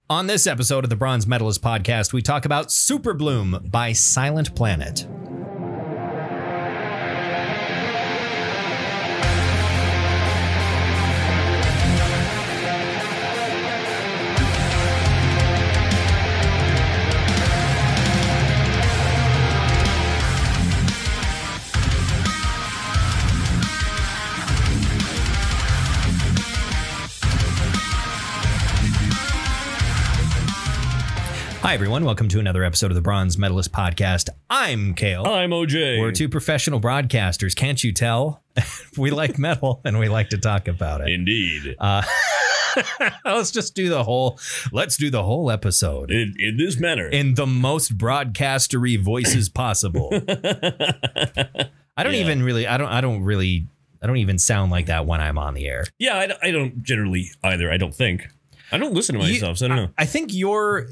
On this episode of the Bronze Metalist podcast, we talk about Superbloom by Silent Planet. Hi, everyone. Welcome to another episode of the Bronze Medalist Podcast. I'm Kale. I'm OJ. We're two professional broadcasters. Can't you tell? We like metal and we like to talk about it. Indeed. Let's do the whole episode. In this manner. In the most broadcastery voices possible. I don't even sound like that when I'm on the air. Yeah, I don't generally either. I don't think. I don't listen to myself, so I don't know. I think your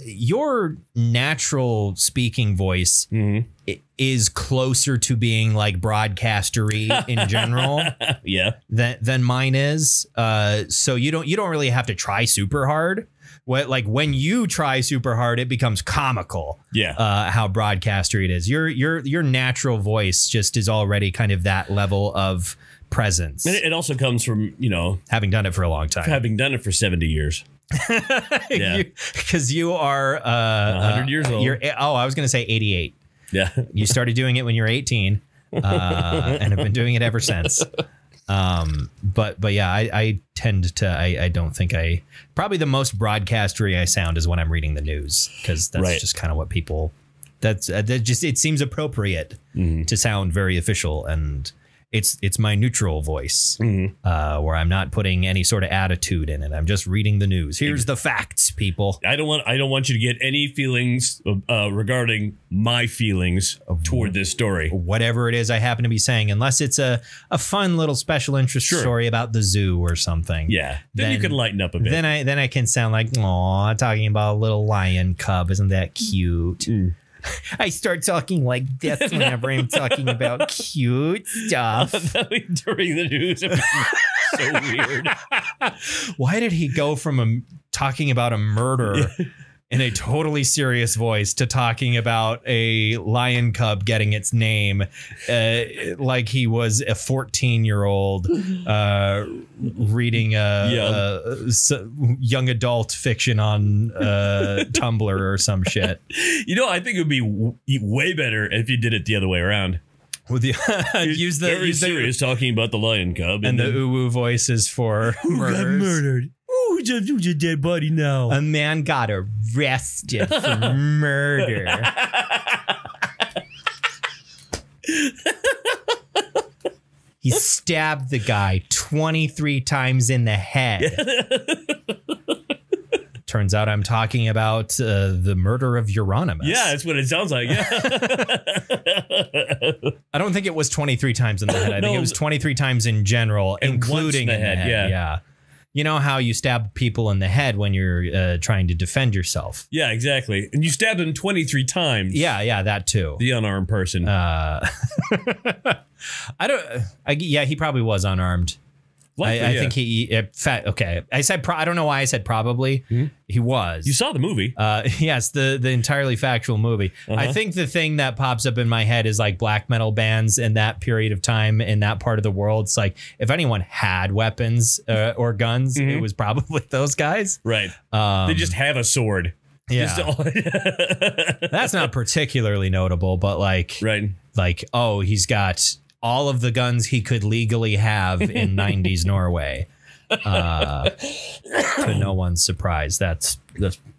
natural speaking voice is closer to being like broadcastery in general, than mine is. So you don't really have to try super hard. When you try super hard, it becomes comical. Yeah, how broadcastery it is. Your natural voice just is already kind of that level of presence. And it also comes from having done it for a long time, having done it for 70 years. Yeah, because you are 100 years old. I was going to say 88. Yeah, you started doing it when you were 18, and have been doing it ever since. But yeah, I tend to. I don't think probably the most broadcastery I sound is when I'm reading the news, because that's just kind of what people. That just it seems appropriate to sound very official, and it's my neutral voice, where I'm not putting any sort of attitude in it. I'm just reading the news. Here's the facts, people. I don't want you to get any feelings regarding my feelings toward this story. Whatever it is I happen to be saying, unless it's a fun little special interest story about the zoo or something. Yeah, then you can lighten up a bit. Then I can sound like, aw, talking about a little lion cub. Isn't that cute? I start talking like this whenever I'm talking about cute stuff. During the news, it was so weird. Why did he go from talking about a murder in a totally serious voice to talking about a lion cub getting its name like he was a 14-year-old reading young adult fiction on Tumblr or some shit? I think it would be way better if you did it the other way around. With the very serious talking about the lion cub, and the uwu voices for murders. Got murdered. Who's a dead body now? A man got arrested for murder. He stabbed the guy 23 times in the head. Turns out I'm talking about the murder of Euronymous. Yeah, that's what it sounds like. Yeah. I don't think it was 23 times in the head. I think it was 23 times in general, including in the head. Yeah. You know how you stab people in the head when you're trying to defend yourself. Yeah, exactly. And you stabbed him 23 times. Yeah, that too. The unarmed person. He probably was unarmed. Likely, I think he. Okay, I said. I don't know why I said probably. He was. You saw the movie? Yes, the entirely factual movie. I think the thing that pops up in my head is like black metal bands in that period of time in that part of the world. It's like if anyone had weapons or guns, it was probably those guys. Right. They just have a sword. Yeah. That's not particularly notable, but like, he's got all of the guns he could legally have in 90s Norway. To no one's surprise. That's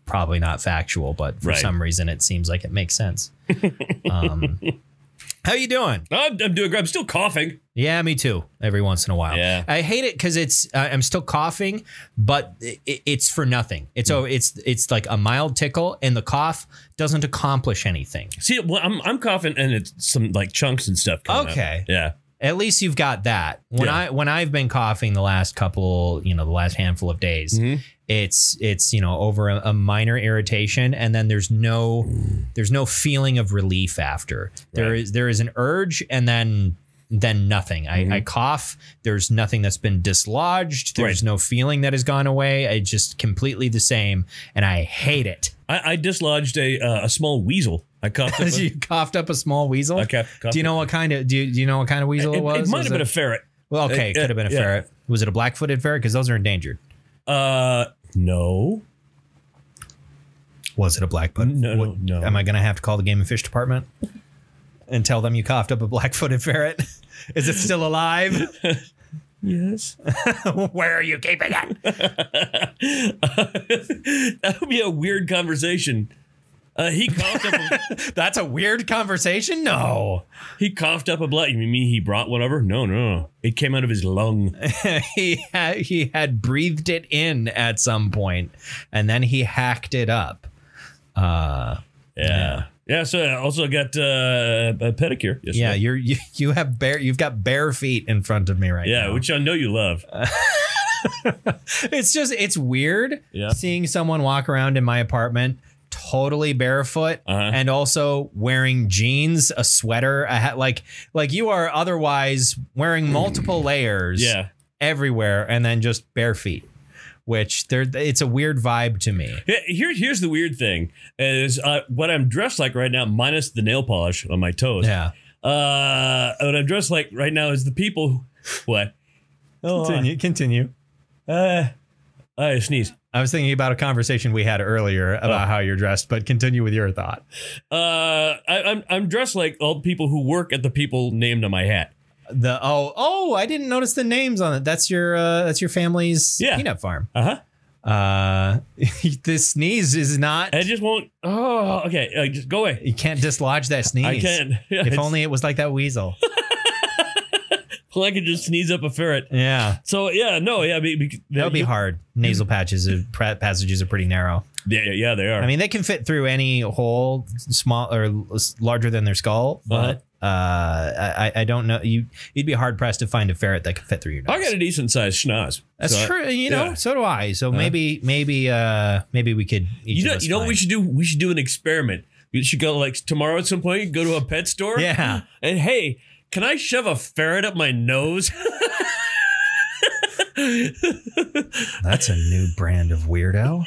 probably not factual, but for some reason it seems like it makes sense. How you doing? I'm doing great. I'm still coughing. Yeah, me too. Every once in a while. Yeah. I hate it because it's I'm still coughing, but it's for nothing. It's like a mild tickle, and the cough doesn't accomplish anything. See, well, I'm coughing, and it's some like chunks and stuff coming out. Yeah. At least you've got that. When I've been coughing the last couple, the last handful of days, it's over a minor irritation, and then there's no feeling of relief after. There is an urge, and then then nothing. I cough. There's nothing that's been dislodged. There's no feeling that has gone away. It's just completely the same, and I hate it. I dislodged a small weasel. I coughed up You coughed up a small weasel? coughed do you know what kind of weasel it was? It might have been a ferret. Well, okay, it could have been a ferret. Was it a black-footed ferret? Because those are endangered. No. Was it a black-footed? No. Am I going to have to call the Game and Fish Department and tell them you coughed up a black-footed ferret? Is it still alive? Yes. Where are you keeping it? That would be a weird conversation. He coughed up. That's a weird conversation? No. He coughed up a black. You mean he brought whatever? No. It came out of his lung. He had breathed it in at some point, and then he hacked it up. Yeah. So I also got a pedicure. Yesterday. Yeah, you've got bare feet in front of me right now. Yeah, which I know you love. It's weird seeing someone walk around in my apartment totally barefoot and also wearing jeans, a sweater, a hat, like you are otherwise wearing multiple layers everywhere and then just bare feet. Which it's a weird vibe to me. Here's the weird thing is what I'm dressed like right now, minus the nail polish on my toes. Yeah. What I'm dressed like right now is the people. What? Continue. I sneeze. I was thinking about a conversation we had earlier about how you're dressed, but continue with your thought. I'm dressed like all the people who work at the people named on my hat. I didn't notice the names on it. That's your family's peanut farm. The sneeze is not. I just won't. Oh, okay. Just go away. You can't dislodge that sneeze. I can't. If only it was like that weasel. Well, I could just sneeze up a ferret. Yeah. So that would be hard. Nasal passages are pretty narrow. Yeah, they are. I mean, they can fit through any hole, small or larger than their skull, but I don't know. You'd be hard pressed to find a ferret that can fit through your nose. I got a decent sized schnoz. That's true. So do I. So maybe we could. You know what we should do? We should do an experiment. We should go like tomorrow at some point. Go to a pet store. Yeah. And hey, can I shove a ferret up my nose? That's a new brand of weirdo.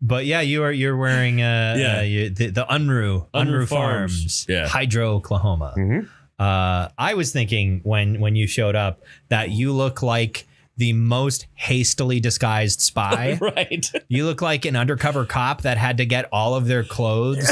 But yeah, you're wearing the Unruh Farms, Hydro, Oklahoma. I was thinking when you showed up that you look like the most hastily disguised spy. Right. You look like an undercover cop that had to get all of their clothes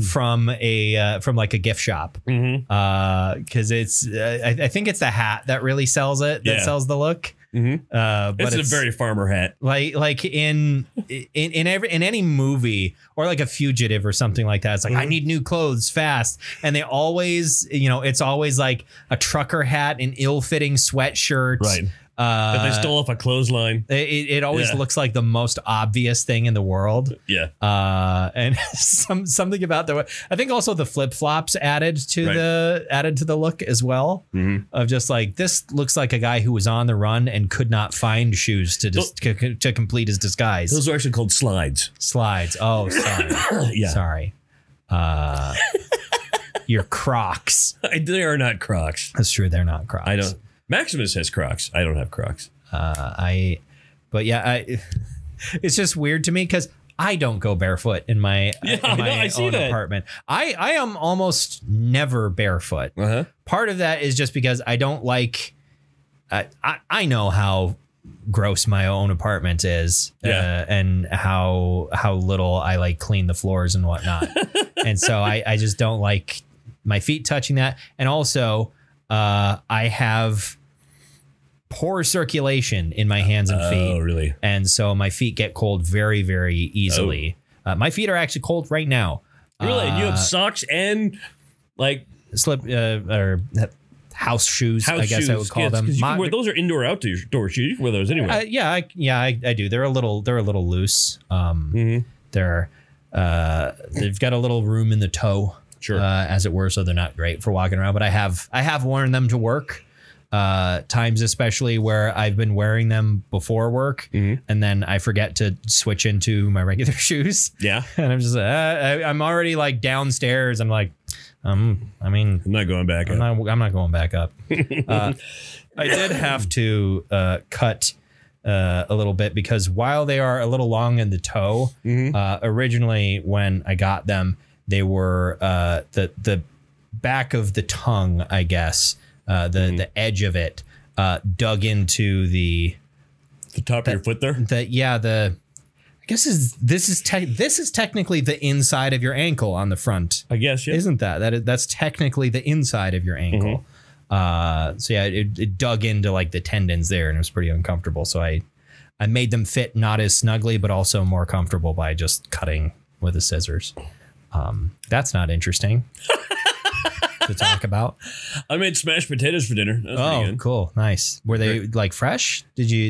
from like a gift shop. Because I think it's the hat that really sells it. That sells the look. But it's a very farmer hat. Like in any movie or like a fugitive or something like that. It's like I need new clothes fast, and they always, it's always like a trucker hat, an ill-fitting sweatshirt, right? That they stole off a clothesline. It always looks like the most obvious thing in the world. Yeah. And something about I think also the flip flops added to the look as well. Of just like, this looks like a guy who was on the run and could not find shoes to complete his disguise. Those are actually called slides. Slides. Oh, sorry. Sorry. Your Crocs. They are not Crocs. That's true. They're not Crocs. I don't. Maximus has Crocs. I don't have Crocs. It's just weird to me because I don't go barefoot in my own apartment. I am almost never barefoot. Part of that is just because I don't like. I know how gross my own apartment is, and how little I like clean the floors and whatnot, and so I just don't like my feet touching that, and also I have poor circulation in my hands and feet. Oh, really? And so my feet get cold very, very easily. My feet are actually cold right now. Really? And you have socks and like slip or house shoes, I guess I would call them. Those are indoor outdoor shoes. You can wear those anyway. I do. They're a little loose. They've got a little room in the toe. Sure. As it were, so they're not great for walking around, but I have worn them to work, times especially where I've been wearing them before work, and then I forget to switch into my regular shoes. Yeah. And I'm just I'm already like downstairs. I'm like, I mean, I'm not going back up. I'm not going back up. I did have to cut a little bit because while they are a little long in the toe, originally when I got them, they were the back of the tongue, I guess, the edge of it dug into the top of your foot there. I guess this is technically the inside of your ankle on the front. I guess, yeah. Isn't that's technically the inside of your ankle. So yeah, it dug into like the tendons there, and it was pretty uncomfortable. So I made them fit not as snugly, but also more comfortable by just cutting with the scissors. That's not interesting to talk about. I made smashed potatoes for dinner. That was pretty good. Cool, nice. Were they like fresh? Did you?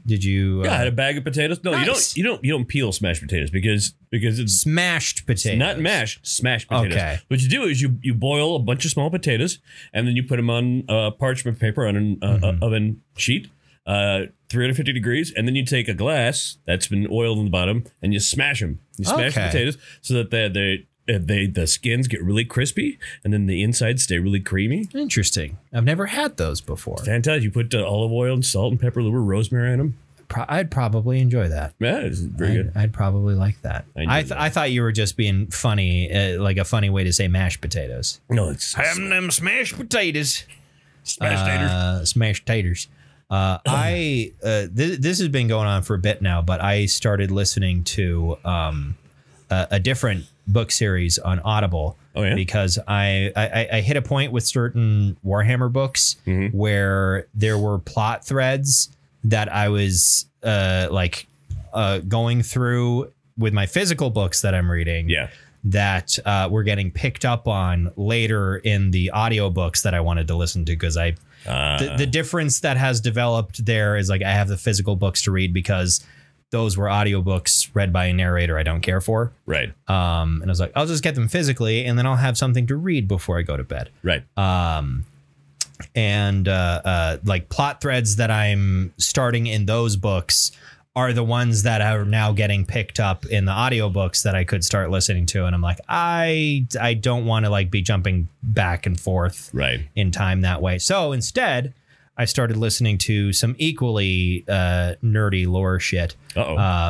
Yeah, I had a bag of potatoes. No, nice. you don't peel smashed potatoes because it's smashed potatoes, not mashed. Smashed potatoes. Okay. What you do is you boil a bunch of small potatoes and then you put them on parchment paper on an oven sheet, 350 degrees, and then you take a glass that's been oiled on the bottom and you smash them. You smash the potatoes so that the skins get really crispy and then the insides stay really creamy. Interesting. I've never had those before. Fantastic. You put olive oil and salt and pepper, a little rosemary on them. I'd probably enjoy that. Yeah, it's very good. I'd probably like that. I thought you were just being funny, like a funny way to say mashed potatoes. No, it's having them smashed potatoes. Smashed taters. Smashed taters. This has been going on for a bit now, but I started listening to a different book series on Audible. Oh, yeah? Because I hit a point with certain Warhammer books where there were plot threads that I was going through with my physical books that I'm reading. Yeah. That were getting picked up on later in the audiobooks that I wanted to listen to, because the difference that has developed there is like I have the physical books to read because those were audiobooks read by a narrator I don't care for. Right. And I was like, I'll just get them physically and then I'll have something to read before I go to bed. Right. Like plot threads that I'm starting in those books are the ones that are now getting picked up in the audiobooks that I could start listening to. And I'm like, I don't want to like be jumping back and forth in time that way. So instead, I started listening to some equally nerdy lore shit,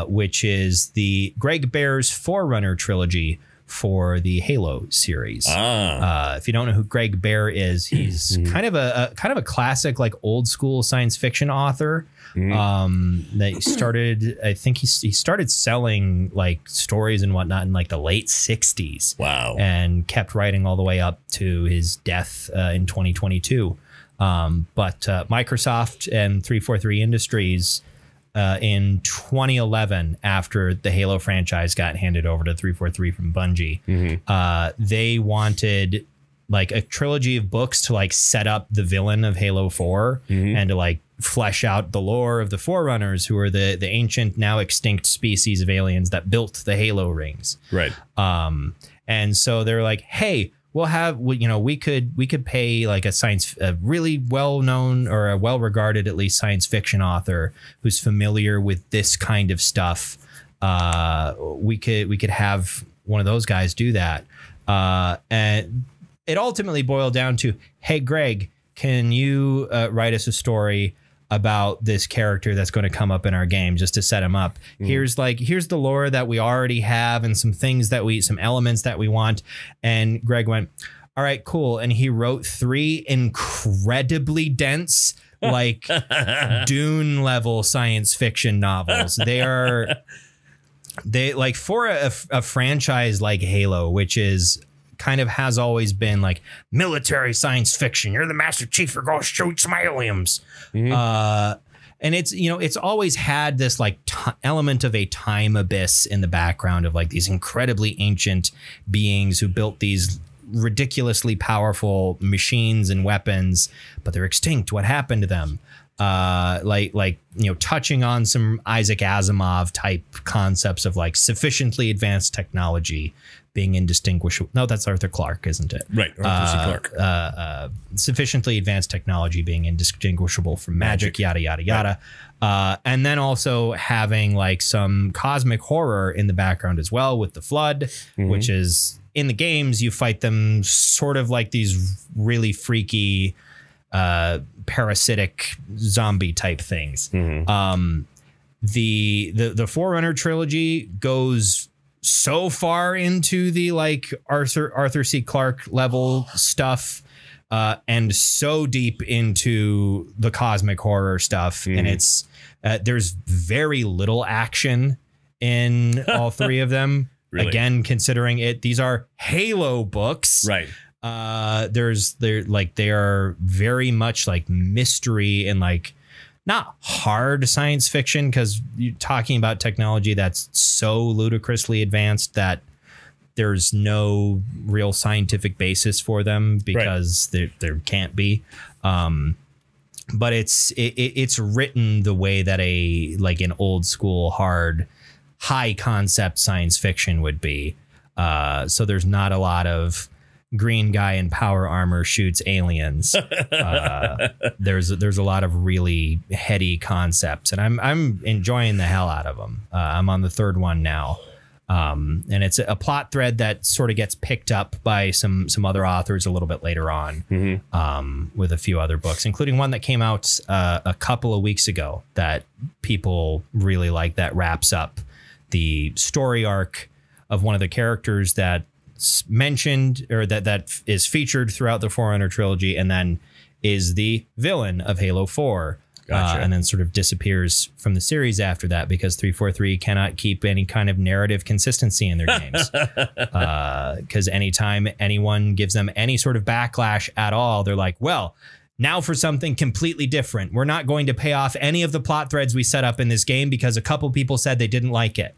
which is the Greg Bear's Forerunner trilogy for the Halo series. If you don't know who Greg Bear is, he's kind of a classic, like old school science fiction author. That started, I think he started selling like stories and whatnot in like the late 60s. Wow. And kept writing all the way up to his death in 2022. But Microsoft and 343 Industries in 2011, after the Halo franchise got handed over to 343 from Bungie, they wanted like a trilogy of books to like set up the villain of Halo 4 and to like flesh out the lore of the Forerunners, who are the ancient, now extinct species of aliens that built the Halo rings. Right. And so they're like, hey, we could pay like a really well-known or a well-regarded, at least, science fiction author who's familiar with this kind of stuff. We could have one of those guys do that. And it ultimately boiled down to, hey, Greg, can you write us a story about this character that's going to come up in our game, just to set him up? Here's the lore that we already have and some elements that we want. And Greg went, all right, cool. And he wrote 3 incredibly dense, like Dune level science fiction novels. They like, for a franchise like Halo, which is kind of has always been like military science fiction. You're the Master Chief. You're going to shoot some aliens. And it's always had this like element of a time abyss in the background of like these incredibly ancient beings who built these ridiculously powerful machines and weapons, but they're extinct. What happened to them? Touching on some Isaac Asimov type concepts of like sufficiently advanced technology being indistinguishable. No, that's Arthur Clarke, isn't it? Right. Arthur C. Clarke. Sufficiently advanced technology being indistinguishable from magic, yada, yada, yada. And then also having like some cosmic horror in the background as well with the Flood, which is in the games, you fight them sort of like these really freaky parasitic zombie type things. The Forerunner trilogy goes so far into the like Arthur C. Clarke level stuff and so deep into the cosmic horror stuff, and it's there's very little action in all three of them. Really? Again, considering these are Halo books, right? They are very much like mystery and like not hard science fiction, because you're talking about technology that's so ludicrously advanced that there's no real scientific basis for them, because there can't be. But it's written the way that an old school hard high concept science fiction would be. So there's not a lot of green guy in power armor shoots aliens. There's a lot of really heady concepts, and I'm enjoying the hell out of them. I'm on the third one now. And it's a plot thread that sort of gets picked up by some other authors a little bit later on, with a few other books, including one that came out a couple of weeks ago that people really like, that wraps up the story arc of one of the characters that's mentioned, or that is featured throughout the Forerunner trilogy, and then is the villain of Halo 4. Gotcha. And then sort of disappears from the series after that, because 343 cannot keep any kind of narrative consistency in their games. Because anytime anyone gives them any sort of backlash at all, they're like, well, now for something completely different. We're not going to pay off any of the plot threads we set up in this game because a couple people said they didn't like it.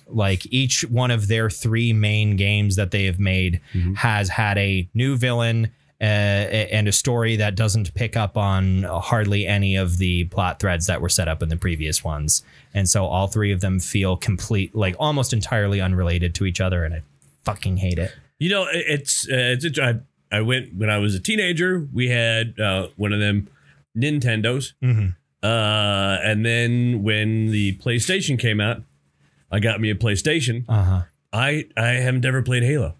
Like each one of their three main games that they have made has had a new villain and a story that doesn't pick up on hardly any of the plot threads that were set up in the previous ones. And so all three of them feel like almost entirely unrelated to each other. And I fucking hate it. You know, I went when I was a teenager. We had one of them Nintendos. And then when the PlayStation came out, I got me a PlayStation. I haven't ever played Halo.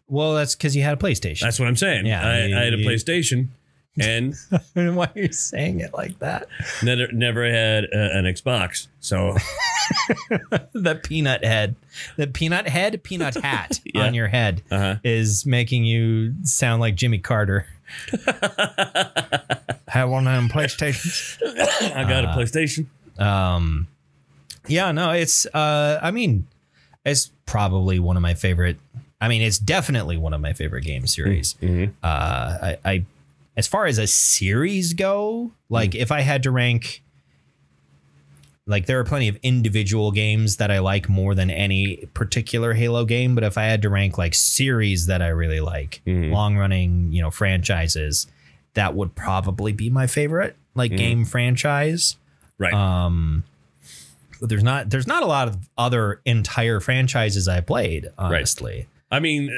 Well, that's because you had a PlayStation. That's what I'm saying. Yeah, I had a PlayStation, and why are you saying it like that? Never had an Xbox. So the peanut hat on your head is making you sound like Jimmy Carter. Have one of them PlayStations. I got a PlayStation. Yeah, no, it's I mean, it's probably one of my favorite. I mean, it's definitely one of my favorite game series. I as far as a series go, like if I had to rank, like there are plenty of individual games that I like more than any particular Halo game. But if I had to rank like series that I really like, long running, franchises, that would probably be my favorite game franchise. Right. But there's not a lot of other entire franchises I played, honestly. Right. I mean,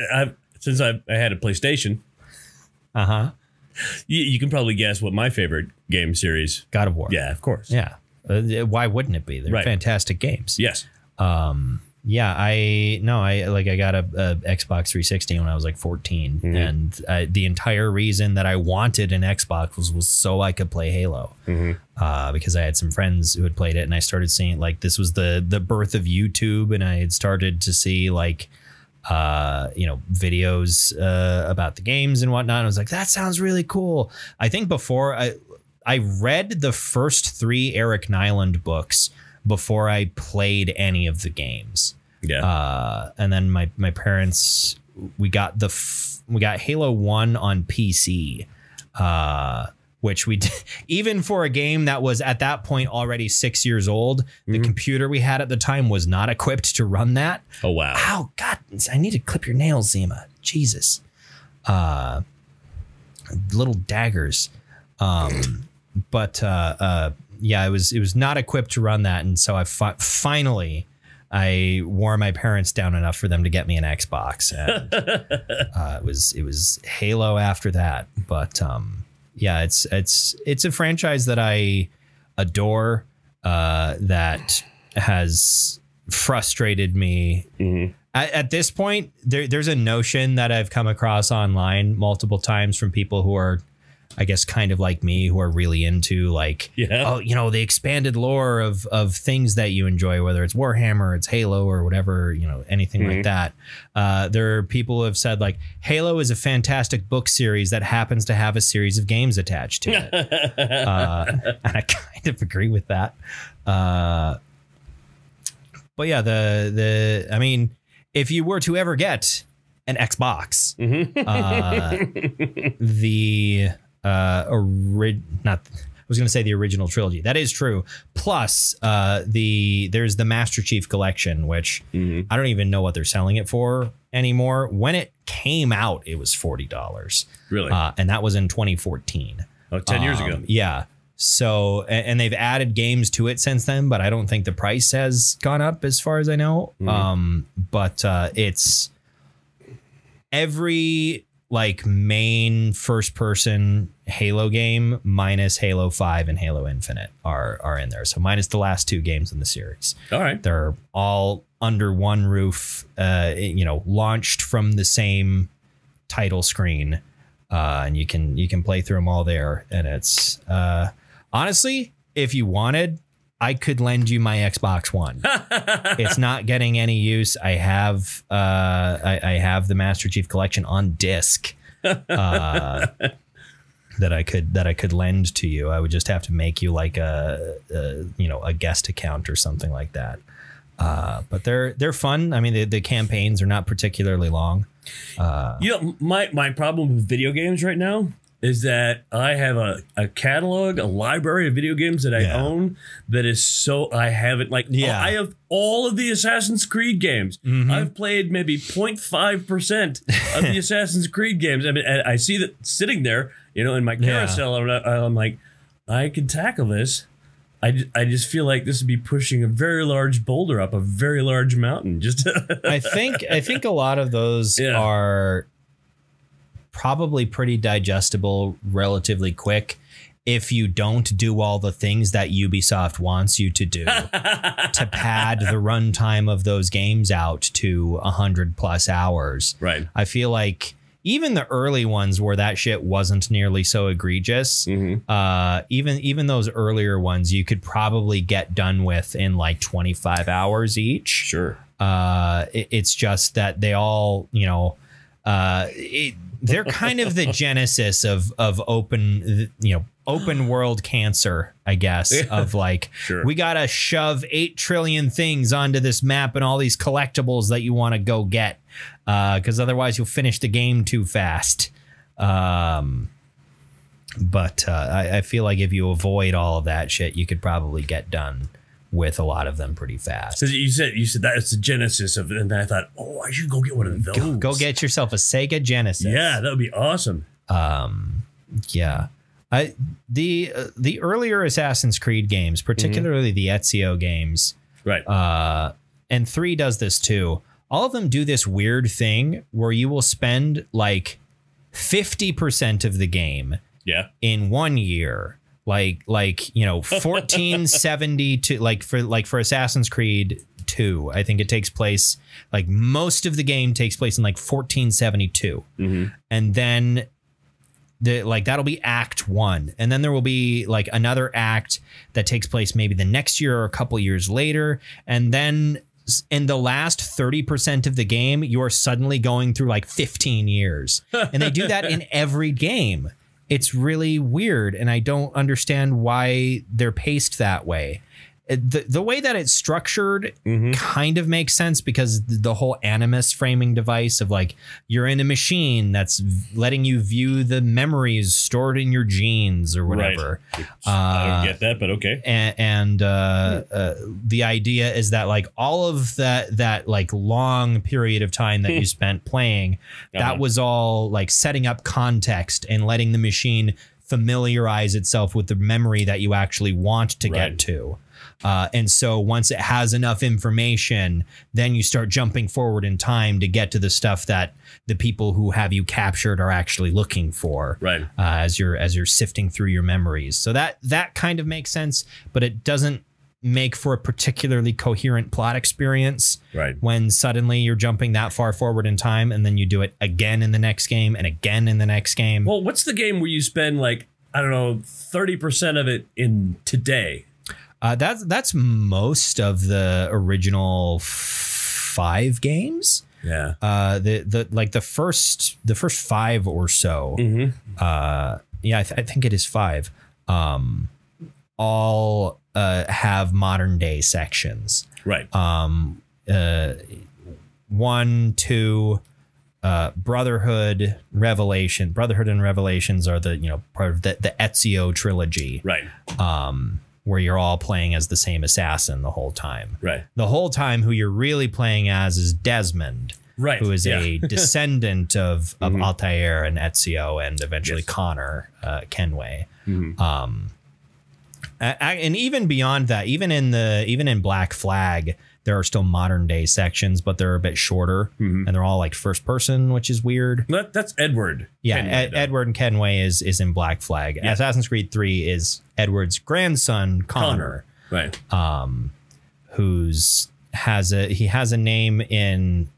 since I had a PlayStation, you can probably guess what my favorite game series. God of War. Yeah, of course. Yeah. Why wouldn't it be? They're fantastic games. Yes. Yeah. I got a Xbox 360 when I was like 14, and the entire reason that I wanted an Xbox was so I could play Halo. Because I had some friends who had played it, and I started seeing this was the birth of YouTube, and I had started to see videos about the games and whatnot. And I was like, that sounds really cool. I think before I read the first 3 Eric Nyland books before I played any of the games. Yeah. And then my parents, we got Halo 1 on PC, which we did, even for a game that was at that point already 6 years old. The computer we had at the time was not equipped to run that. Oh, wow. Ow, God, I need to clip your nails, Zima. Jesus. Little daggers. But yeah, it was not equipped to run that. And so I finally I wore my parents down enough for them to get me an Xbox, and it was Halo after that. But yeah, it's a franchise that I adore, that has frustrated me. At this point, there's a notion that I've come across online multiple times from people who are, I guess, kind of like me, who are really into like, oh, you know, the expanded lore of things that you enjoy, whether it's Warhammer, it's Halo, or whatever, you know, anything like that. There are people who have said like Halo is a fantastic book series that happens to have a series of games attached to it. And I kind of agree with that. But yeah, I mean, if you were to ever get an Xbox, I was going to say the original trilogy. That is true. Plus, there's the Master Chief Collection, which I don't even know what they're selling it for anymore. When it came out, it was $40. Really? And that was in 2014. Oh, 10 years ago. Yeah. So, and they've added games to it since then, but I don't think the price has gone up as far as I know. But it's every like main first person Halo game minus Halo 5 and Halo Infinite are in there. So minus the last two games in the series. All right. They're all under one roof, you know, launched from the same title screen. And you can play through them all there. And it's honestly, if you wanted, I could lend you my Xbox One. It's not getting any use. I have I have the Master Chief Collection on disc that I could lend to you. I would just have to make you like a guest account or something like that. But they're fun. I mean, the campaigns are not particularly long. My problem with video games right now is that I have a catalog, a library of video games that I own that is so I haven't I have all of the Assassin's Creed games. I've played maybe 0.5% of the Assassin's Creed games. I mean, I see that sitting there, you know, in my carousel. I'm like, I could tackle this. I just feel like this would be pushing a very large boulder up a very large mountain. Just I think a lot of those are probably pretty digestible relatively quick if you don't do all the things that Ubisoft wants you to do to pad the runtime of those games out to 100+ hours. Right. I feel like even the early ones where that shit wasn't nearly so egregious, even those earlier ones you could probably get done with in like 25 hours each. Sure. It's just that they all, you know, they're kind of the genesis of open world cancer, I guess, of like, we got to shove 8 trillion things onto this map and all these collectibles that you want to go get, because otherwise you'll finish the game too fast. But I feel like if you avoid all of that shit, you could probably get done with a lot of them pretty fast. So you said that's the genesis of it, and then I thought, oh, I should go get one of those. Go get yourself a Sega Genesis. Yeah, that would be awesome. Yeah. The earlier Assassin's Creed games, particularly the Ezio games, right? And 3 does this too. All of them do this weird thing where you will spend like 50% of the game in 1 year. Like, you know, 1470 to for Assassin's Creed 2, I think it takes place, like most of the game takes place in like 1472. And then that'll be Act 1. And then there will be like another act that takes place maybe the next year or a couple years later. And then in the last 30% of the game, you're suddenly going through like 15 years. And they do that in every game. It's really weird, and I don't understand why they're paced that way. The way that it's structured kind of makes sense, because the whole animus framing device of like you're in a machine that's letting you view the memories stored in your genes or whatever. Right. I don't get that, but okay. And the idea is that like all of that like long period of time that you spent playing, that was all like setting up context and letting the machine familiarize itself with the memory that you actually want to get to. And so once it has enough information, then you start jumping forward in time to get to the stuff that the people who have you captured are actually looking for. Right. As you're sifting through your memories. So that kind of makes sense, but it doesn't make for a particularly coherent plot experience. Right. When suddenly you're jumping that far forward in time and then you do it again in the next game and again in the next game. Well, what's the game where you spend like, I don't know, 30% of it in today? That's most of the original 5 games. Yeah. The first 5 or so. Yeah, I think it is 5. All have modern day sections. Right. 1, 2, Brotherhood and Revelations are the part of the Ezio trilogy. Right. Where you're all playing as the same assassin the whole time. Right. The whole time who you're really playing as is Desmond. Right. Who is a descendant of Altair and Ezio and eventually Connor Kenway. And even beyond that, even in Black Flag, there are still modern day sections, but they're a bit shorter and they're all like first person, which is weird. That's Edward. Yeah, Edward and Kenway is in Black Flag. Yeah. Assassin's Creed 3 is Edward's grandson Connor. Right. Has a name in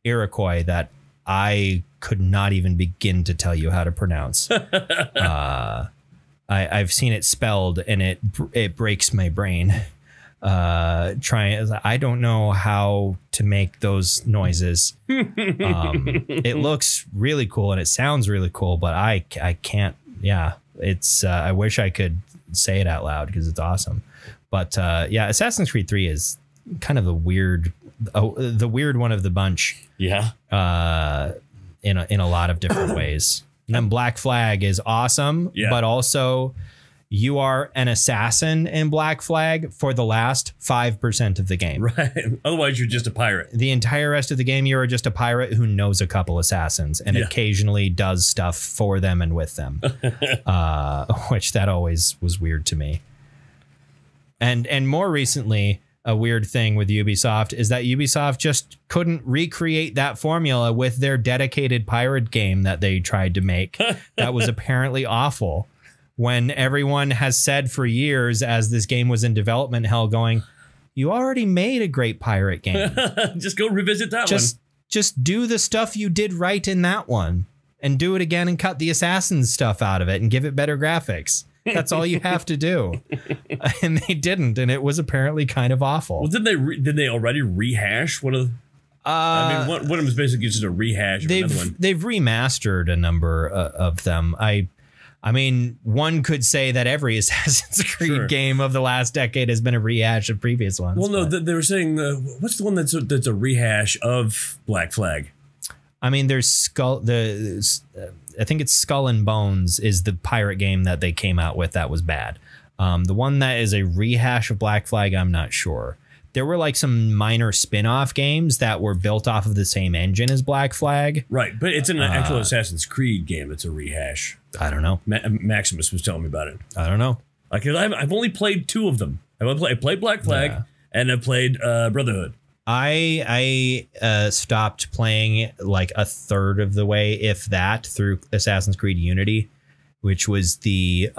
Iroquois that I could not even begin to tell you how to pronounce. I've seen it spelled and it breaks my brain. I don't know how to make those noises. It looks really cool and it sounds really cool, but I can't. Yeah, it's I wish I could say it out loud because it's awesome. But yeah, Assassin's Creed 3 is kind of the weird one of the bunch. Yeah. In a lot of different ways. And then Black Flag is awesome, but also you are an assassin in Black Flag for the last 5% of the game. Right. Otherwise, you're just a pirate. The entire rest of the game, you are just a pirate who knows a couple assassins and occasionally does stuff for them and with them, which that always was weird to me. And more recently, a weird thing with Ubisoft is that Ubisoft just couldn't recreate that formula with their dedicated pirate game that they tried to make. That was apparently awful. When everyone has said for years as this game was in development hell going, you already made a great pirate game. Just go revisit that one. Just do the stuff you did right in that one and do it again and cut the Assassin's stuff out of it and give it better graphics. That's all you have to do. And they didn't, and it was apparently kind of awful. Well, did they already rehash one of? I mean, one of them is basically just a rehash of another one. They've remastered a number of them. I mean, one could say that every Assassin's Creed game of the last decade has been a rehash of previous ones. Well, no, they were saying what's the one that's a rehash of Black Flag? I mean, there's I think it's Skull and Bones is the pirate game that they came out with that was bad. The one that is a rehash of Black Flag, I'm not sure. There were like some minor spin-off games that were built off of the same engine as Black Flag. Right, but it's an actual Assassin's Creed game. It's a rehash. I don't know. Maximus was telling me about it. I don't know. Like, I've only played 2 of them. I played Black Flag and I played Brotherhood. I stopped playing like a third of the way, if that, through Assassin's Creed Unity, which was the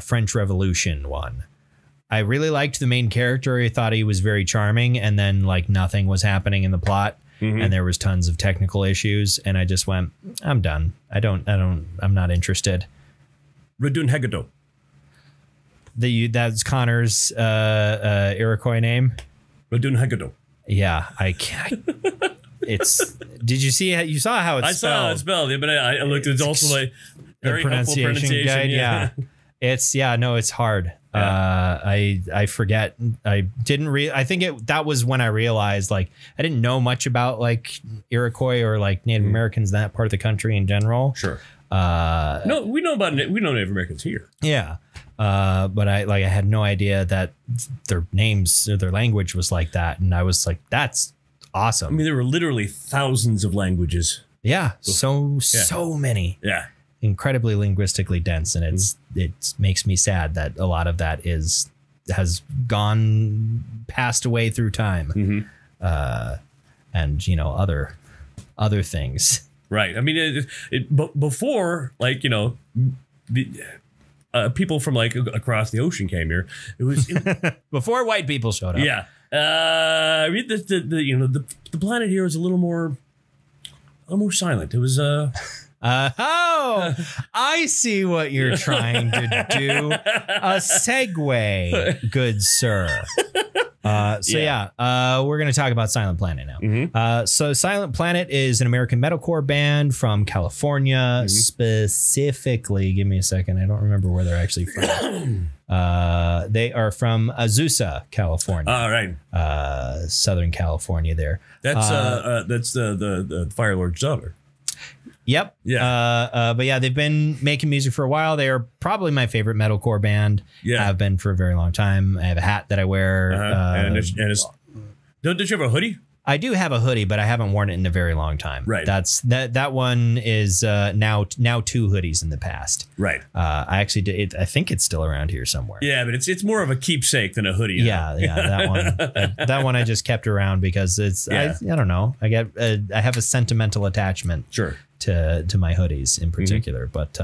French Revolution one. I really liked the main character. I thought he was very charming, and then like nothing was happening in the plot, and there was tons of technical issues, and I just went, I'm done. I'm not interested. Radun Hagado. That's Connor's Iroquois name. Radun Hagado. Yeah, I can't. Did you see how you saw how it's spelled? I saw how it's spelled, yeah, but I looked. It's also like very helpful pronunciation guide. Yeah. It's hard. Yeah. I forget. I didn't I think that was when I realized like I didn't know much about like Iroquois or like Native Americans in that part of the country in general. Sure. No, we know Native Americans here. Yeah. But I had no idea that their names or their language was like that. And I was like, that's awesome. I mean, there were literally thousands of languages. Yeah. So many. Yeah. Incredibly linguistically dense. And it makes me sad that a lot of that has passed away through time, and other things. Right. I mean, before, like, people from like across the ocean came here. It was before white people showed up. Yeah. The planet here was a little more silent. It was I see what you're trying to do. A segue, good sir. We're going to talk about Silent Planet now. So Silent Planet is an American metalcore band from California, specifically. Give me a second. I don't remember where they're actually from. They are from Azusa, California. All right. Southern California there. That's the Fire Lord's daughter. Yep. Yeah. But yeah, they've been making music for a while. They are probably my favorite metalcore band. Yeah. Have been for a very long time. I have a hat that I wear. Don't you have a hoodie? I do have a hoodie, but I haven't worn it in a very long time. Right. That one is now 2 hoodies in the past. Right. I actually did it. I think it's still around here somewhere. Yeah, but it's more of a keepsake than a hoodie. Yeah. That one. That one I just kept around because it's I don't know. I have a sentimental attachment. Sure. To my hoodies in particular, but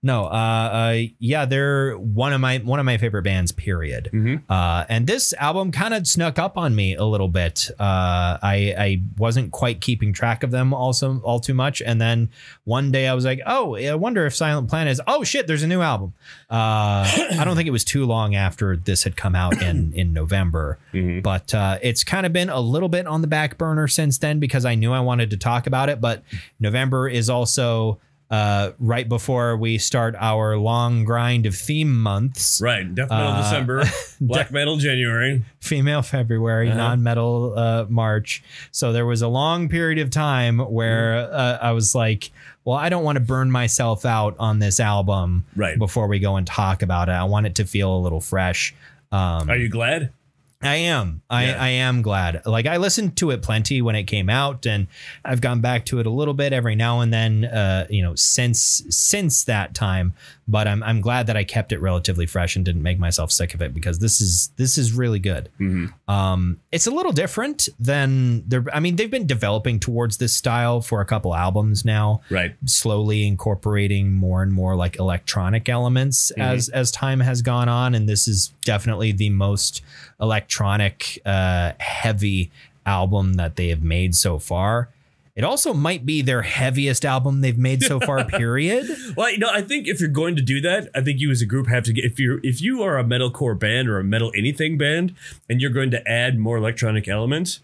they're one of my favorite bands, period. And this album kind of snuck up on me a little bit. I wasn't quite keeping track of them all too much, and then one day I was like, oh, I wonder if Silent Planet is, oh shit, there's a new album. I don't think it was too long after this had come out in November, but it's kind of been a little bit on the back burner since then because I knew I wanted to talk about it, but November is also right before we start our long grind of theme months. Right. Death metal December, black metal January, female February, non-metal March. So there was a long period of time where I was like, well, I don't want to burn myself out on this album before we go and talk about it. I want it to feel a little fresh. Are you glad? I am. I am glad. Like, I listened to it plenty when it came out, and I've gone back to it a little bit every now and then, since that time. But I'm glad that I kept it relatively fresh and didn't make myself sick of it, because this is really good. It's a little different than they've been developing towards this style for a couple albums now, right? Slowly incorporating more and more like electronic elements as time has gone on, and this is definitely the most electronic heavy album that they have made so far. It also might be their heaviest album they've made so far, period. Well, I think if you're going to do that, I think you as a group have to get, if you are a metalcore band or a metal anything band and you're going to add more electronic elements,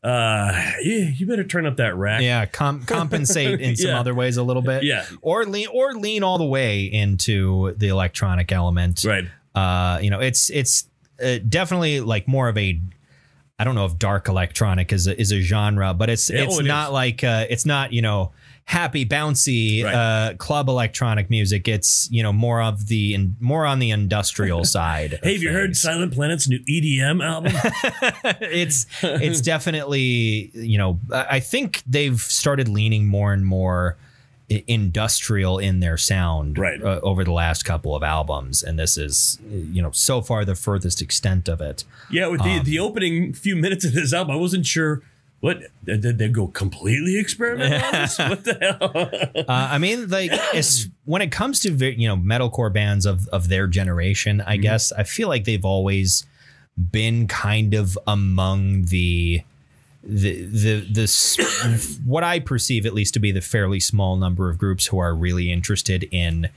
you better turn up that rack. Yeah, compensate in some other ways a little bit. Yeah. Or lean all the way into the electronic element. Right. It's definitely like more of a, I don't know if dark electronic is a genre, but it's not like it's not, happy bouncy club electronic music. It's more on the industrial side. Hey, have you heard Silent Planet's new EDM album? It's definitely, I think they've started leaning more and more industrial in their sound over the last couple of albums, and this is so far the furthest extent of it. Yeah, with the opening few minutes of this album, I wasn't sure what did they go completely experimental on this? What the hell? When it comes to metalcore bands of their generation, I guess I feel like they've always been kind of among the what I perceive at least to be the fairly small number of groups who are really interested in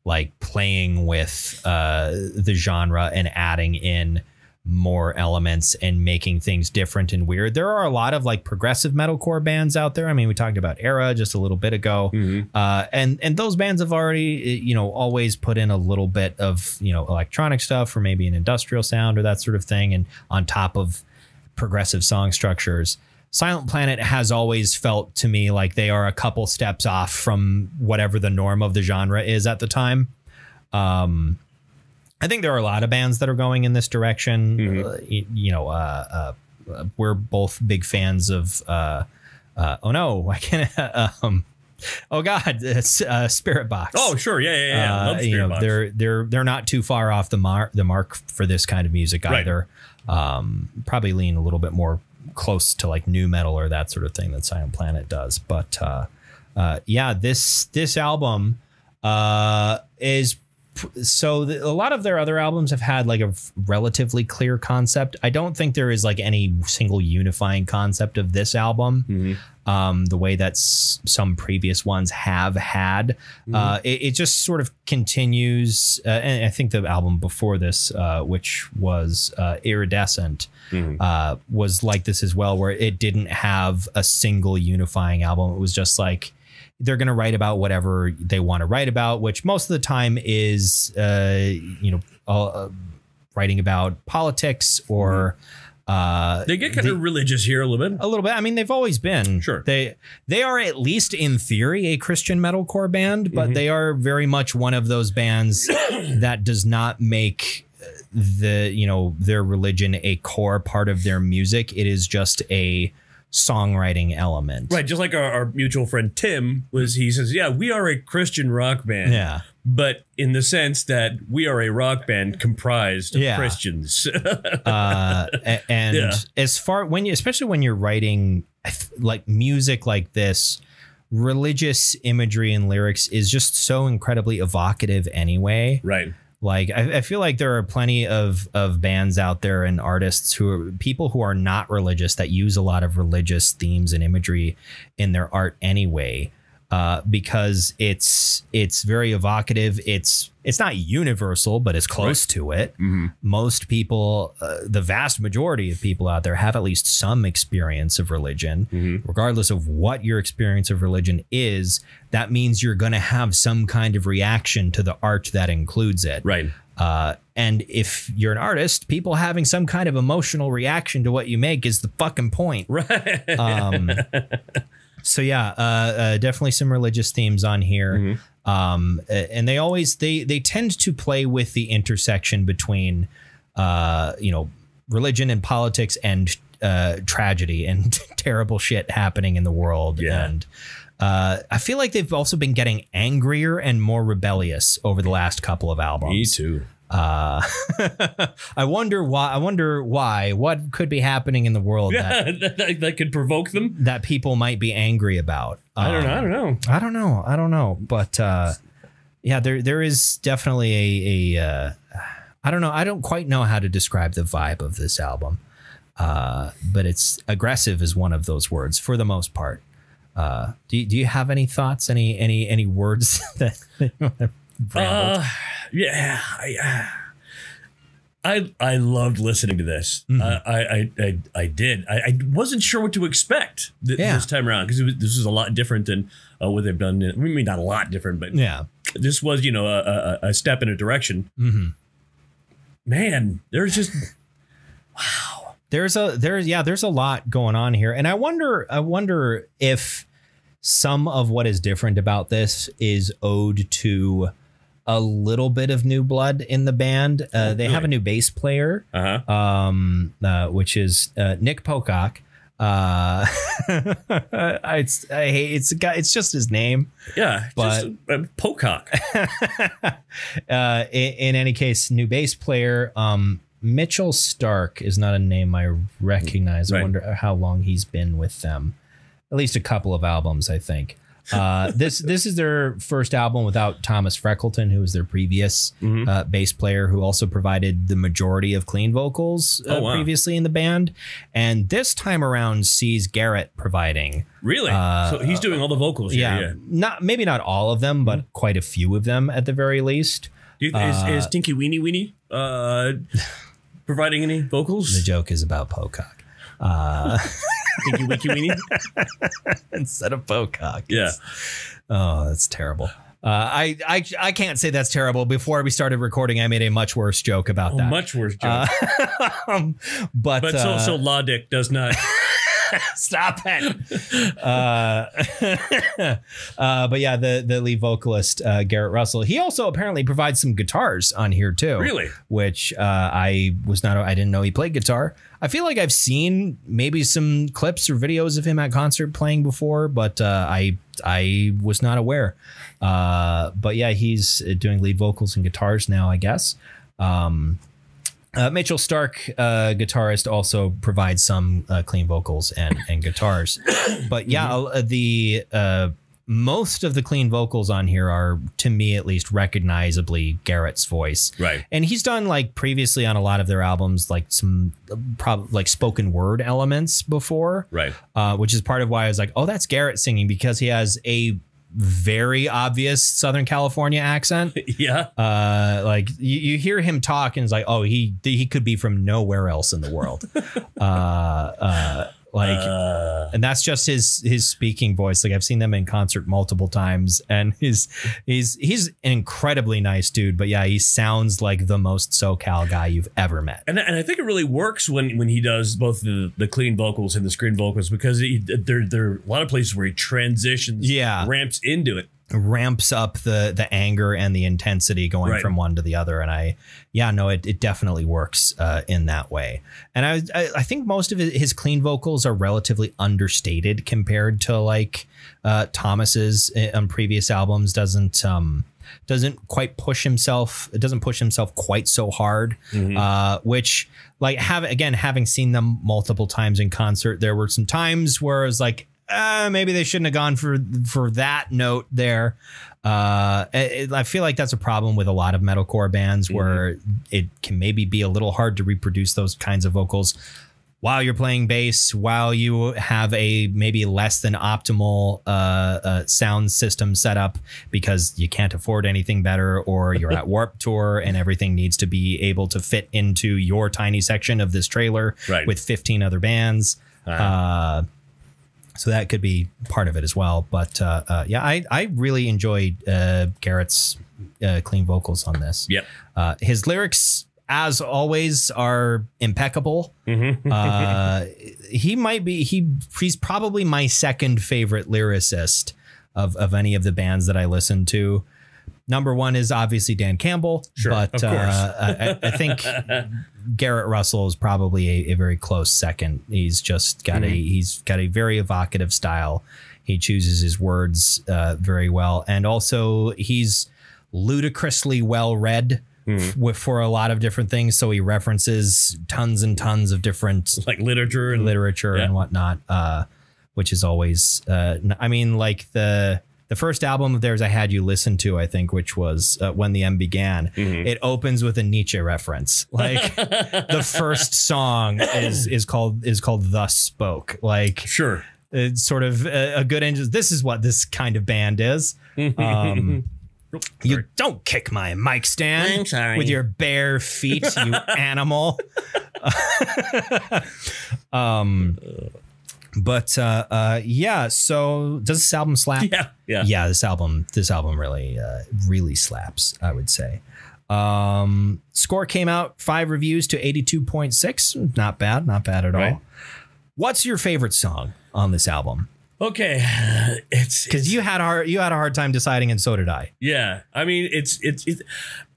like playing with the genre and adding in more elements and making things different and weird. There are a lot of like progressive metalcore bands out there. I mean, we talked about Era just a little bit ago, and those bands have already always put in a little bit of electronic stuff or maybe an industrial sound or that sort of thing, and on top of progressive song structures. Silent Planet has always felt to me like they are a couple steps off from whatever the norm of the genre is at the time. I think there are a lot of bands that are going in this direction. We're both big fans of oh no, I can't Oh God, it's Spirit Box. Oh sure, yeah. I love Spirit Box. They're not too far off the mark for this kind of music either. Probably lean a little bit more close to like new metal or that sort of thing that Silent Planet does. But yeah, this album is. So a lot of their other albums have had like a relatively clear concept. I don't think there is like any single unifying concept of this album, the way that some previous ones have had. It just sort of continues. And I think the album before this, which was Iridescent, was like this as well, where it didn't have a single unifying album. It was just like, they're going to write about whatever they want to write about, which most of the time is, writing about politics or they get kind of religious here a little bit. I mean, they've always been. Sure. They are, at least in theory, a Christian metalcore band, but they are very much one of those bands that does not make their religion a core part of their music. It is just a songwriting element, right? Just like our mutual friend Tim he says, yeah, we are a Christian rock band, but in the sense that we are a rock band comprised of Christians. As far especially when you're writing like music like this, religious imagery and lyrics is just so incredibly evocative anyway, right? Like, I feel like there are plenty of bands out there and artists people who are not religious that use a lot of religious themes and imagery in their art anyway, because it's very evocative. It's not universal, but it's close to it. Most people, the vast majority of people out there have at least some experience of religion, regardless of what your experience of religion is. That means you're going to have some kind of reaction to the art that includes it. Right. And if you're an artist, people having some kind of emotional reaction to what you make is the fucking point. Right. So yeah, definitely some religious themes on here. And they tend to play with the intersection between, religion and politics and tragedy and terrible shit happening in the world. And I feel like they've also been getting angrier and more rebellious over the last couple of albums. Me too. I wonder why. What could be happening in the world that could provoke them, that people might be angry about? I don't know. But yeah, there is definitely a I don't know. I don't quite know how to describe the vibe of this album. But it's aggressive is one of those words for the most part. Do you have any thoughts? Any words that you want to ramble? Yeah, I loved listening to this. I did. I wasn't sure what to expect this time around, because this is a lot different than what they've done. I mean, not a lot different, but this was a step in a direction. Man, there's just wow. There's a lot going on here, and I wonder if some of what is different about this is owed to a little bit of new blood in the band. They have a new bass player, which is Nick Pocock. It's just his name. Yeah, but just Pocock. In any case, new bass player. Mitchell Stark is not a name I recognize. I wonder how long he's been with them. At least a couple of albums, I think. This is their first album without Thomas Freckleton, who was their previous bass player, who also provided the majority of clean vocals previously in the band. And this time around sees Garrett providing. Really? So he's doing all the vocals here. Maybe not all of them, but quite a few of them at the very least. Is Tinky Weenie Weenie providing any vocals? The joke is about Pocock. Tinky Winky Weenie instead of Pocock. Yeah. Oh, that's terrible. I can't say that's terrible. Before we started recording, I made a much worse joke about that. Much worse joke. But so Law Dick does not Stop it. But yeah, the lead vocalist, Garrett Russell, he also apparently provides some guitars on here too. Really? Which I didn't know he played guitar. I feel like I've seen maybe some clips or videos of him at concert playing before, but I was not aware. But yeah, he's doing lead vocals and guitars now, I guess. Mitchell Stark, guitarist, also provides some clean vocals and guitars. But yeah, the most of the clean vocals on here are, to me at least, recognizably Garrett's voice. Right. And he's done, like, previously on a lot of their albums, like some like spoken word elements before. Right. Which is part of why I was like, oh, that's Garrett singing, because he has a very obvious Southern California accent. Yeah. Like you hear him talk and it's like, oh, he could be from nowhere else in the world. And that's just his speaking voice. Like, I've seen them in concert multiple times, and he's an incredibly nice dude. But yeah, he sounds like the most SoCal guy you've ever met. And I think it really works when he does both the clean vocals and the screen vocals, because there are a lot of places where he transitions, ramps into it. Ramps up the anger and the intensity going from one to the other. And it definitely works in that way. And I think most of his clean vocals are relatively understated compared to like Thomas's on previous albums. Doesn't quite push himself. It doesn't push himself quite so hard, which, like, having seen them multiple times in concert, there were some times where it was like, maybe they shouldn't have gone for that note there. I feel like that's a problem with a lot of metalcore bands, where it can maybe be a little hard to reproduce those kinds of vocals while you're playing bass, while you have a maybe less than optimal sound system set up, because you can't afford anything better, or you're at Warped Tour and everything needs to be able to fit into your tiny section of this trailer with 15 other bands. So that could be part of it as well. But I really enjoyed Garrett's clean vocals on this. Yep. His lyrics, as always, are impeccable. He's probably my second favorite lyricist of any of the bands that I listen to. Number one is obviously Dan Campbell, but of course. I think Garrett Russell is probably a very close second. He's just got a very evocative style. He chooses his words very well, and also he's ludicrously well read for a lot of different things. So he references tons and tons of different literature and whatnot, which is always like the first album of theirs I had you listen to, I think, which was When the End Began. It opens with a Nietzsche reference. Like, the first song is called Thus Spoke. Like, sure, it's sort of a good engine. This is what this kind of band is. You don't kick my mic stand with your bare feet, you animal. But so does this album slap? Yeah. This album really slaps, I would say. Score came out 5 reviews to 82.6. Not bad at all. What's your favorite song on this album? Okay, it's because you had a hard time deciding, and so did I. Yeah, I mean, it's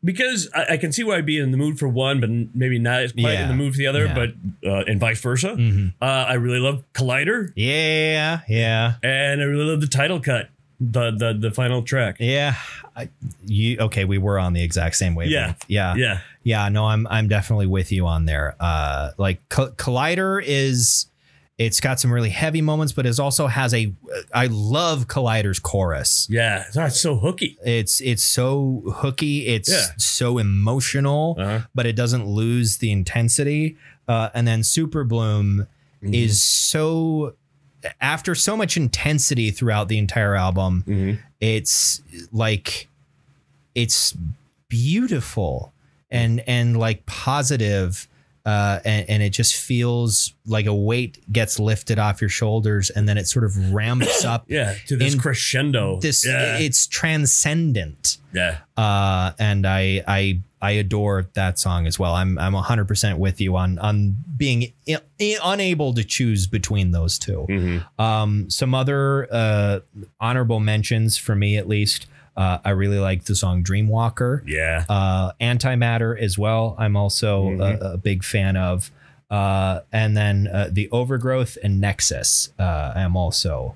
because I can see why I'd be in the mood for one, but maybe not quite in the mood for the other, but and vice versa. I really love Collider. Yeah, and I really love the title cut, the final track. Yeah, we were on the exact same wavelength. Yeah. No, I'm definitely with you on there. Like Collider is. It's got some really heavy moments, but it also has I love Collider's chorus. Yeah, it's so hooky. It's so hooky. It's so emotional, but it doesn't lose the intensity. And then Superbloom is so, after so much intensity throughout the entire album, it's like, it's beautiful and like positive. And it just feels like a weight gets lifted off your shoulders, and then it sort of ramps up to this crescendo. It's transcendent. And I I adore that song as well. I'm 100% with you on being unable to choose between those two. Some other honorable mentions for me, at least. I really like the song Dreamwalker. Yeah. Antimatter as well. I'm also a big fan of. And then the Overgrowth and Nexus. I'm also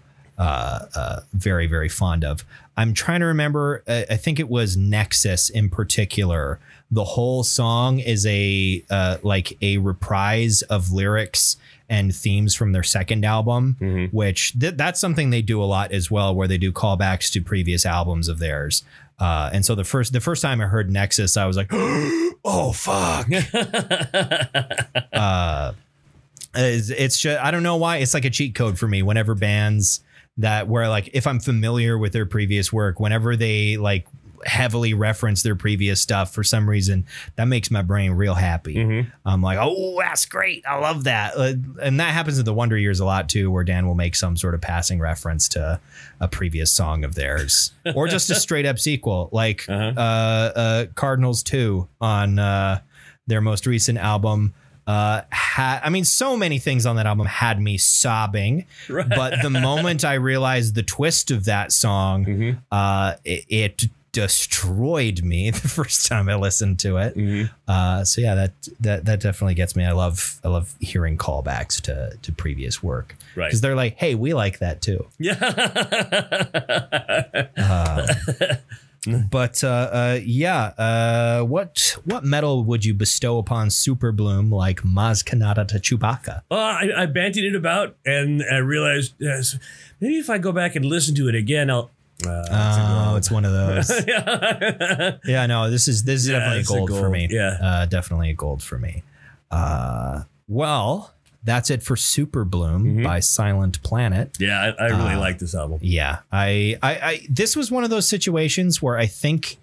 very, very fond of. I'm trying to remember. I think it was Nexus in particular. The whole song is like a reprise of lyrics and themes from their second album, which that's something they do a lot as well, where they do callbacks to previous albums of theirs. And so the first time I heard Nexus, I was like, oh, fuck. It's just, I don't know why. It's like a cheat code for me whenever bands where like, if I'm familiar with their previous work, whenever they like heavily reference their previous stuff, for some reason, that makes my brain real happy. I'm like, oh, that's great. I love that. And that happens in the Wonder Years a lot, too, where Dan will make some sort of passing reference to a previous song of theirs or just a straight up sequel like Cardinals 2 on their most recent album. I mean, so many things on that album had me sobbing, but the moment I realized the twist of that song, it destroyed me the first time I listened to it. So yeah, that definitely gets me. I love hearing callbacks to previous work, right? Because they're like, hey, we like that too. Yeah. But what medal would you bestow upon Superbloom like Maz Kanata to Chewbacca? I bandied it about, and I realized maybe if I go back and listen to it again, I'll. It's one of those. Yeah, no, this is definitely a gold for me. Yeah, definitely a gold for me. Well, that's it for Superbloom by Silent Planet. Yeah, I really like this album. Yeah, I this was one of those situations where I think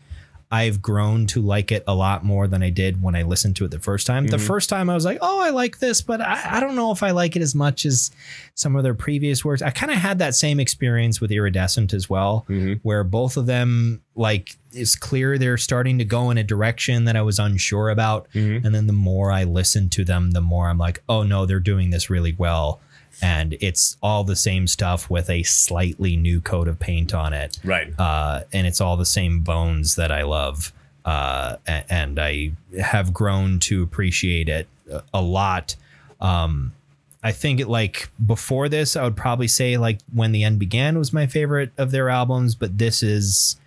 I've grown to like it a lot more than I did when I listened to it the first time. The first time I was like, oh, I like this, but I don't know if I like it as much as some of their previous works. I kind of had that same experience with Iridescent as well, where both of them, like, it's clear they're starting to go in a direction that I was unsure about. And then the more I listened to them, the more I'm like, oh no, they're doing this really well. And it's all the same stuff with a slightly new coat of paint on it. Right. And it's all the same bones that I love. And I have grown to appreciate it a lot. I think like before this, I would probably say like When the End Began was my favorite of their albums. But this is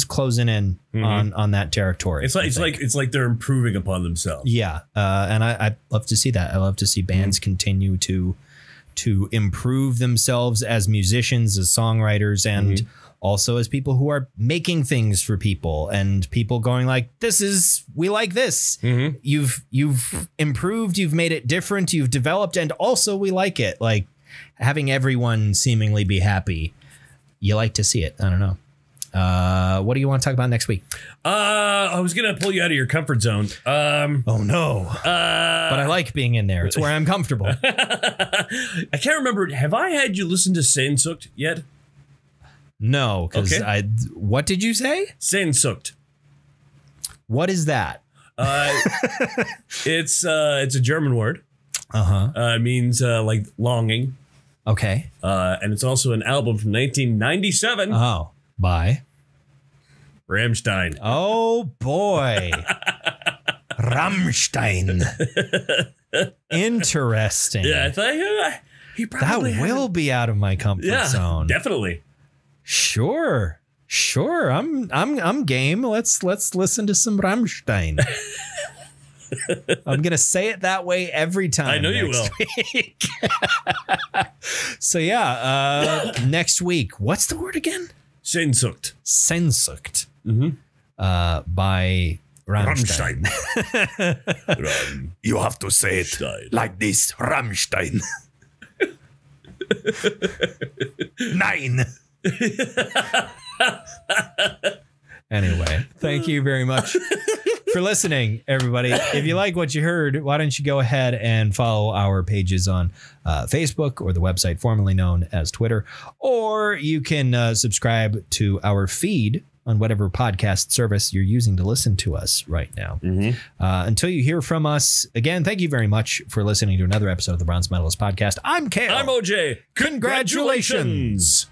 closing in on that territory. It's like they're improving upon themselves. Yeah. And I love to see that. I love to see bands continue to improve themselves as musicians, as songwriters, and also as people who are making things for people, and people going like, we like this. You've improved, you've made it different, you've developed, and also we like it. Like having everyone seemingly be happy. You like to see it. I don't know. What do you want to talk about next week? I was going to pull you out of your comfort zone. Oh, no. But I like being in there. It's where I'm comfortable. I can't remember. Have I had you listen to Sehnsucht yet? No, because what did you say? Sehnsucht. What is that? It's a German word. It means like longing. Okay. And it's also an album from 1997. Oh. By Rammstein. Oh boy. Rammstein. Interesting. Yeah, I thought he probably that will be out of my comfort zone. Definitely. Sure. I'm game. Let's listen to some Rammstein. I'm gonna say it that way every time. I know you will. So yeah, next week. What's the word again? Sehnsucht. Sehnsucht. By Rammstein. You have to say it like this. Rammstein. Nine. Anyway, thank you very much for listening, everybody. If you like what you heard, why don't you go ahead and follow our pages on Facebook or the website formerly known as Twitter, or you can subscribe to our feed on whatever podcast service you're using to listen to us right now. Until you hear from us again, thank you very much for listening to another episode of the Bronze Medalist Podcast. I'm Kale. I'm OJ. Congratulations.